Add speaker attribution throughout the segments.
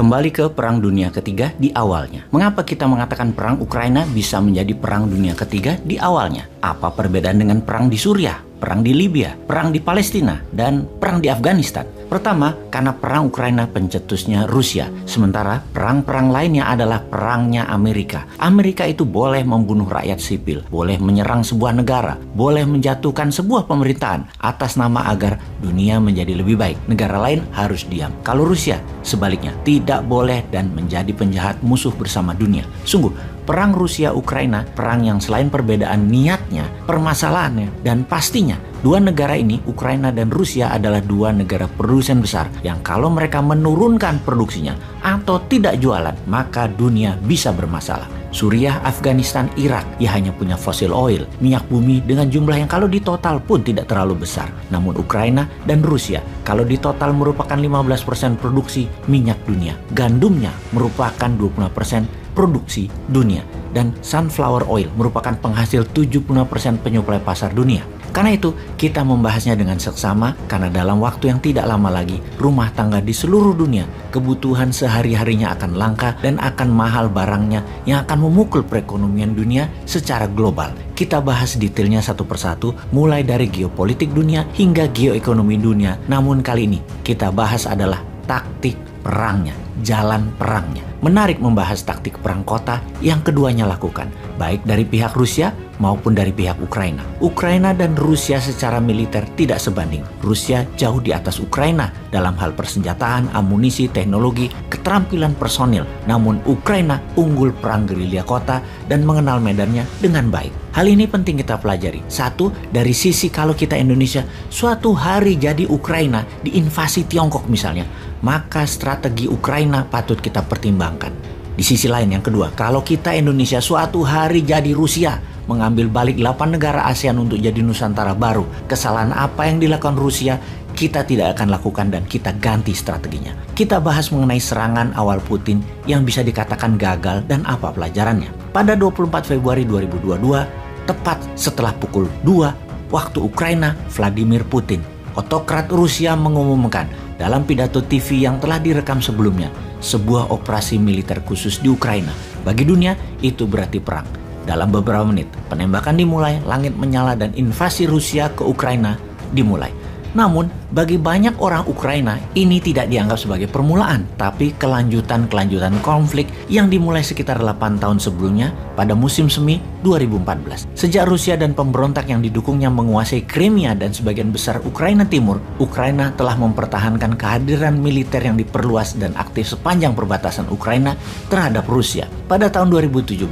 Speaker 1: Kembali ke Perang Dunia Ketiga di awalnya. Mengapa kita mengatakan Perang Ukraina bisa menjadi Perang Dunia Ketiga di awalnya? Apa perbedaan dengan perang di Suriah, perang di Libya, perang di Palestina, dan perang di Afghanistan? Pertama, karena perang Ukraina pencetusnya Rusia, sementara perang-perang lainnya adalah perangnya Amerika. Amerika itu boleh membunuh rakyat sipil, boleh menyerang sebuah negara, boleh menjatuhkan sebuah pemerintahan atas nama agar dunia menjadi lebih baik. Negara lain harus diam. Kalau Rusia, sebaliknya, tidak boleh dan menjadi penjahat musuh bersama dunia. Sungguh, perang Rusia-Ukraina, perang yang selain perbedaan niatnya, permasalahannya, dan pastinya, dua negara ini, Ukraina dan Rusia, adalah dua negara produsen besar yang kalau mereka menurunkan produksinya atau tidak jualan, maka dunia bisa bermasalah. Suriah, Afghanistan, Irak, ya hanya punya fosil oil, minyak bumi dengan jumlah yang kalau ditotal pun tidak terlalu besar. Namun Ukraina dan Rusia, kalau ditotal merupakan 15% produksi minyak dunia. Gandumnya merupakan 20% produksi dunia. Dan sunflower oil merupakan penghasil 70% penyuplai pasar dunia. Karena itu, kita membahasnya dengan seksama karena dalam waktu yang tidak lama lagi, rumah tangga di seluruh dunia, kebutuhan sehari-harinya akan langka dan akan mahal barangnya yang akan memukul perekonomian dunia secara global. Kita bahas detailnya satu persatu, mulai dari geopolitik dunia hingga geoekonomi dunia. Namun kali ini, kita bahas adalah taktik perangnya, jalan perangnya. Menarik membahas taktik perang kota yang keduanya lakukan, baik dari pihak Rusia maupun dari pihak Ukraina. Ukraina dan Rusia secara militer tidak sebanding. Rusia jauh di atas Ukraina dalam hal persenjataan, amunisi, teknologi, keterampilan personil. Namun Ukraina unggul perang gerilya kota dan mengenal medannya dengan baik. Hal ini penting kita pelajari. Satu, dari sisi kalau kita Indonesia suatu hari jadi Ukraina diinvasi Tiongkok misalnya, maka strategi Ukraina patut kita pertimbangkan. Di sisi lain yang kedua, kalau kita Indonesia suatu hari jadi Rusia, mengambil balik 8 negara ASEAN untuk jadi Nusantara baru, kesalahan apa yang dilakukan Rusia kita tidak akan lakukan dan kita ganti strateginya. Kita bahas mengenai serangan awal Putin yang bisa dikatakan gagal dan apa pelajarannya. Pada 24 Februari 2022, tepat setelah pukul 2 waktu Ukraina, Vladimir Putin, otokrat Rusia, mengumumkan dalam pidato TV yang telah direkam sebelumnya, sebuah operasi militer khusus di Ukraina. Bagi dunia, itu berarti perang. Dalam beberapa menit, penembakan dimulai, langit menyala, dan invasi Rusia ke Ukraina dimulai. Namun, bagi banyak orang Ukraina, ini tidak dianggap sebagai permulaan, tapi kelanjutan konflik yang dimulai sekitar 8 tahun sebelumnya pada musim semi 2014. Sejak Rusia dan pemberontak yang didukungnya menguasai Crimea dan sebagian besar Ukraina Timur, Ukraina telah mempertahankan kehadiran militer yang diperluas dan aktif sepanjang perbatasan Ukraina terhadap Rusia. Pada tahun 2017,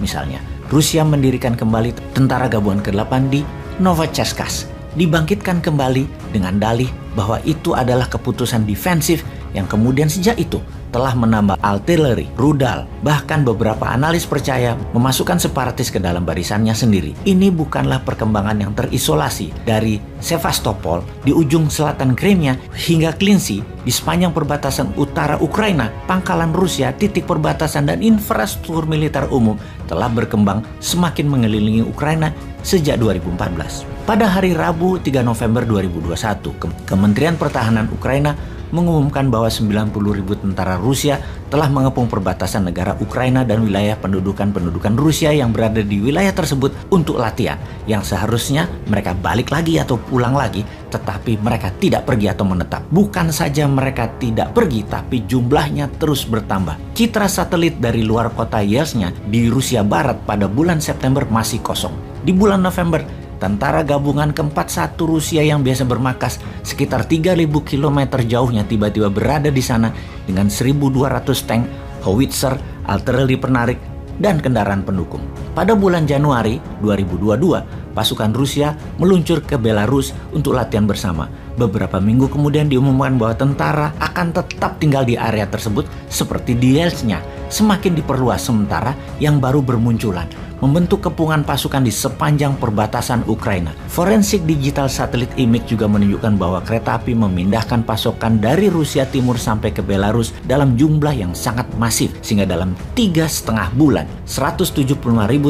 Speaker 1: misalnya, Rusia mendirikan kembali tentara gabungan ke-8 di Novotcherkassk. Dibangkitkan kembali dengan dalih bahwa itu adalah keputusan defensif yang kemudian sejak itu telah menambah artileri, rudal, bahkan beberapa analis percaya memasukkan separatis ke dalam barisannya sendiri. Ini bukanlah perkembangan yang terisolasi dari Sevastopol di ujung selatan Crimea hingga Klinci di sepanjang perbatasan utara Ukraina, pangkalan Rusia, titik perbatasan dan infrastruktur militer umum telah berkembang semakin mengelilingi Ukraina sejak 2014. Pada hari Rabu 3 November 2021, Kementerian Pertahanan Ukraina mengumumkan bahwa 90.000 tentara Rusia telah mengepung perbatasan negara Ukraina dan wilayah pendudukan Rusia yang berada di wilayah tersebut untuk latihan, yang seharusnya mereka balik lagi atau pulang lagi, tetapi mereka tidak pergi atau menetap. Bukan saja mereka tidak pergi, tapi jumlahnya terus bertambah. Citra satelit dari luar kota Yelnya di Rusia Barat pada bulan September masih kosong. Di bulan November, tentara gabungan ke-41 Rusia yang biasa bermarkas sekitar 3.000 km jauhnya tiba-tiba berada di sana dengan 1.200 tank, howitzer, artileri penarik, dan kendaraan pendukung. Pada bulan Januari 2022, pasukan Rusia meluncur ke Belarus untuk latihan bersama. Beberapa minggu kemudian diumumkan bahwa tentara akan tetap tinggal di area tersebut seperti di Yelnya, semakin diperluas sementara yang baru bermunculan, membentuk kepungan pasukan di sepanjang perbatasan Ukraina. Forensik digital satelit image juga menunjukkan bahwa kereta api memindahkan pasokan dari Rusia Timur sampai ke Belarus dalam jumlah yang sangat masif, sehingga dalam 3,5 bulan 175.000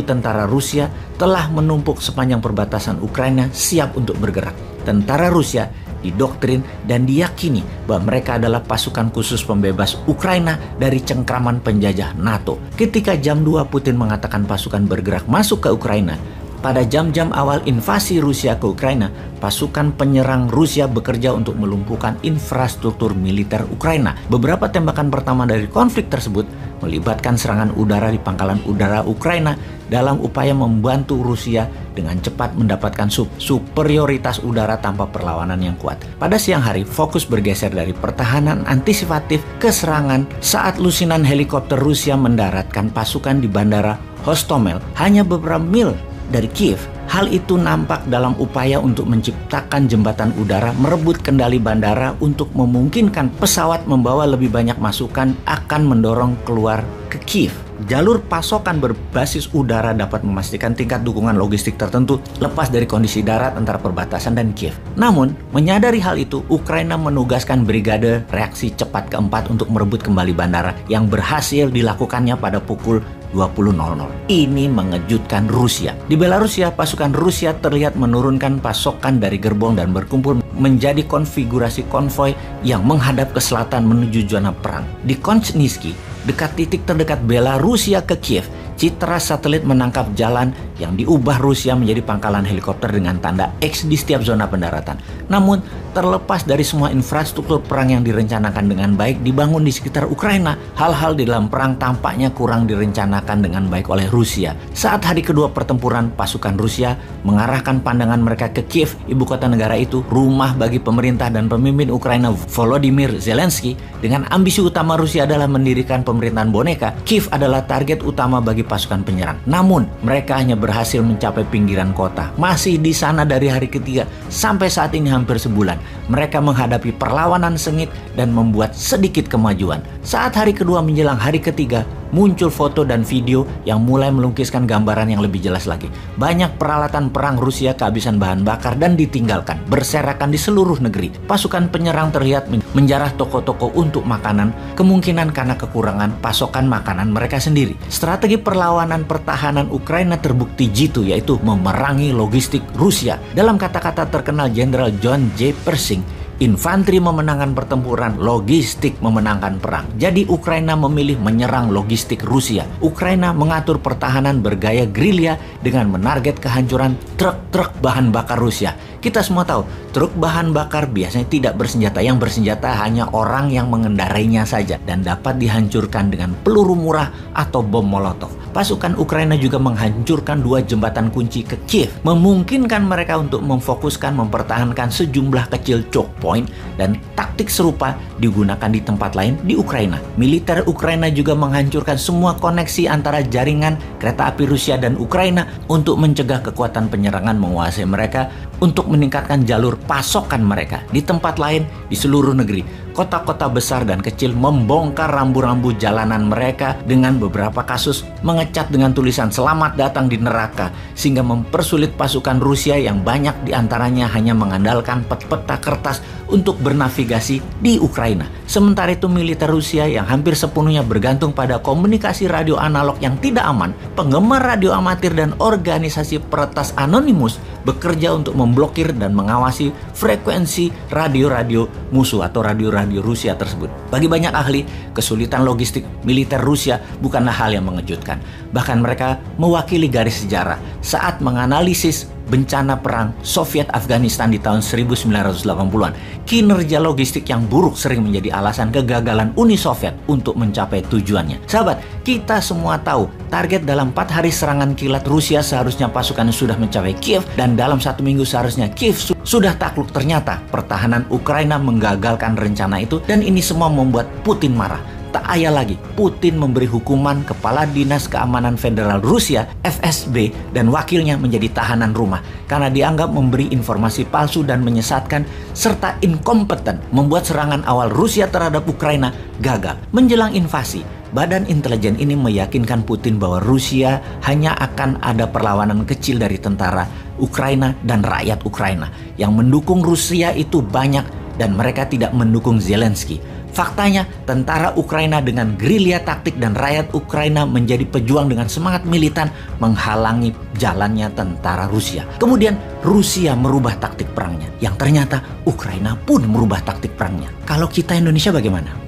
Speaker 1: tentara Rusia telah menumpuk sepanjang perbatasan Ukraina siap untuk bergerak. Tentara Rusia didoktrin, dan diyakini bahwa mereka adalah pasukan khusus pembebas Ukraina dari cengkraman penjajah NATO. Ketika jam 2 Putin mengatakan pasukan bergerak masuk ke Ukraina, pada jam-jam awal invasi Rusia ke Ukraina, pasukan penyerang Rusia bekerja untuk melumpuhkan infrastruktur militer Ukraina. Beberapa tembakan pertama dari konflik tersebut melibatkan serangan udara di pangkalan udara Ukraina dalam upaya membantu Rusia dengan cepat mendapatkan superioritas udara tanpa perlawanan yang kuat. Pada siang hari, fokus bergeser dari pertahanan antisipatif ke serangan saat lusinan helikopter Rusia mendaratkan pasukan di bandara Hostomel hanya beberapa mil dari Kiev. Hal itu nampak dalam upaya untuk menciptakan jembatan udara merebut kendali bandara untuk memungkinkan pesawat membawa lebih banyak masukan akan mendorong keluar ke Kiev. Jalur pasokan berbasis udara dapat memastikan tingkat dukungan logistik tertentu lepas dari kondisi darat antara perbatasan dan Kiev. Namun, menyadari hal itu, Ukraina menugaskan Brigade Reaksi Cepat keempat untuk merebut kembali bandara yang berhasil dilakukannya pada pukul 20.00. Ini mengejutkan Rusia. Di Belarusia, pasukan Rusia terlihat menurunkan pasokan dari gerbong dan berkumpul menjadi konfigurasi konvoi yang menghadap ke selatan menuju zona perang. Di Konchniski, dekat titik terdekat Belarusia ke Kiev, citra satelit menangkap jalan yang diubah Rusia menjadi pangkalan helikopter dengan tanda X di setiap zona pendaratan. Namun, terlepas dari semua infrastruktur perang yang direncanakan dengan baik dibangun di sekitar Ukraina, hal-hal di dalam perang tampaknya kurang direncanakan dengan baik oleh Rusia. Saat hari kedua pertempuran, pasukan Rusia mengarahkan pandangan mereka ke Kiev, ibu kota negara itu, rumah bagi pemerintah dan pemimpin Ukraina Volodymyr Zelensky. Dengan ambisi utama Rusia adalah mendirikan pemerintahan boneka, Kiev adalah target utama bagi pasukan penyerang. Namun, mereka hanya berhasil mencapai pinggiran kota. Masih di sana dari hari ketiga sampai saat ini hampir sebulan. Mereka menghadapi perlawanan sengit dan membuat sedikit kemajuan. Saat hari kedua menjelang hari ketiga, muncul foto dan video yang mulai melukiskan gambaran yang lebih jelas lagi. Banyak peralatan perang Rusia kehabisan bahan bakar dan ditinggalkan, berserakan di seluruh negeri. Pasukan penyerang terlihat menjarah toko-toko untuk makanan, kemungkinan karena kekurangan pasokan makanan mereka sendiri. Strategi perlawanan pertahanan Ukraina terbukti jitu, yaitu memerangi logistik Rusia. Dalam kata-kata terkenal Jenderal John J. Pershing, infanteri memenangkan pertempuran, logistik memenangkan perang. Jadi Ukraina memilih menyerang logistik Rusia. Ukraina mengatur pertahanan bergaya gerilya dengan menarget kehancuran truk-truk bahan bakar Rusia. Kita semua tahu, truk bahan bakar biasanya tidak bersenjata. Yang bersenjata hanya orang yang mengendarainya saja dan dapat dihancurkan dengan peluru murah atau bom molotov. Pasukan Ukraina juga menghancurkan 2 jembatan kunci ke Kiev, memungkinkan mereka untuk memfokuskan mempertahankan sejumlah kecil choke point, dan taktik serupa digunakan di tempat lain di Ukraina. Militer Ukraina juga menghancurkan semua koneksi antara jaringan kereta api Rusia dan Ukraina untuk mencegah kekuatan penyerangan menguasai mereka untuk meningkatkan jalur pasokan mereka. Di tempat lain di seluruh negeri, kota-kota besar dan kecil membongkar rambu-rambu jalanan mereka dengan beberapa kasus mengecat dengan tulisan "Selamat datang di neraka", sehingga mempersulit pasukan Rusia yang banyak diantaranya hanya mengandalkan peta kertas untuk bernavigasi di Ukraina. Sementara itu, militer Rusia yang hampir sepenuhnya bergantung pada komunikasi radio analog yang tidak aman, penggemar radio amatir dan organisasi peretas anonimus bekerja untuk memblokir dan mengawasi frekuensi radio-radio musuh atau radio-radio Rusia tersebut. Bagi banyak ahli, kesulitan logistik militer Rusia bukanlah hal yang mengejutkan. Bahkan mereka mewakili garis sejarah saat menganalisis bencana perang Soviet Afghanistan di tahun 1980-an. Kinerja logistik yang buruk sering menjadi alasan kegagalan Uni Soviet untuk mencapai tujuannya. Sahabat, kita semua tahu target dalam 4 hari serangan kilat Rusia seharusnya pasukannya sudah mencapai Kiev, dan dalam 1 minggu seharusnya Kiev sudah takluk. Ternyata pertahanan Ukraina menggagalkan rencana itu, dan ini semua membuat Putin marah. Tak ayal lagi, Putin memberi hukuman Kepala Dinas Keamanan Federal Rusia (FSB) dan wakilnya menjadi tahanan rumah karena dianggap memberi informasi palsu dan menyesatkan serta inkompeten, membuat serangan awal Rusia terhadap Ukraina gagal. Menjelang invasi, Badan intelijen ini meyakinkan Putin bahwa Rusia hanya akan ada perlawanan kecil dari tentara Ukraina dan rakyat Ukraina. Yang mendukung Rusia itu banyak dan mereka tidak mendukung Zelensky. Faktanya, tentara Ukraina dengan gerilya taktik dan rakyat Ukraina menjadi pejuang dengan semangat militan menghalangi jalannya tentara Rusia. Kemudian Rusia merubah taktik perangnya, yang ternyata Ukraina pun merubah taktik perangnya. Kalau kita Indonesia bagaimana?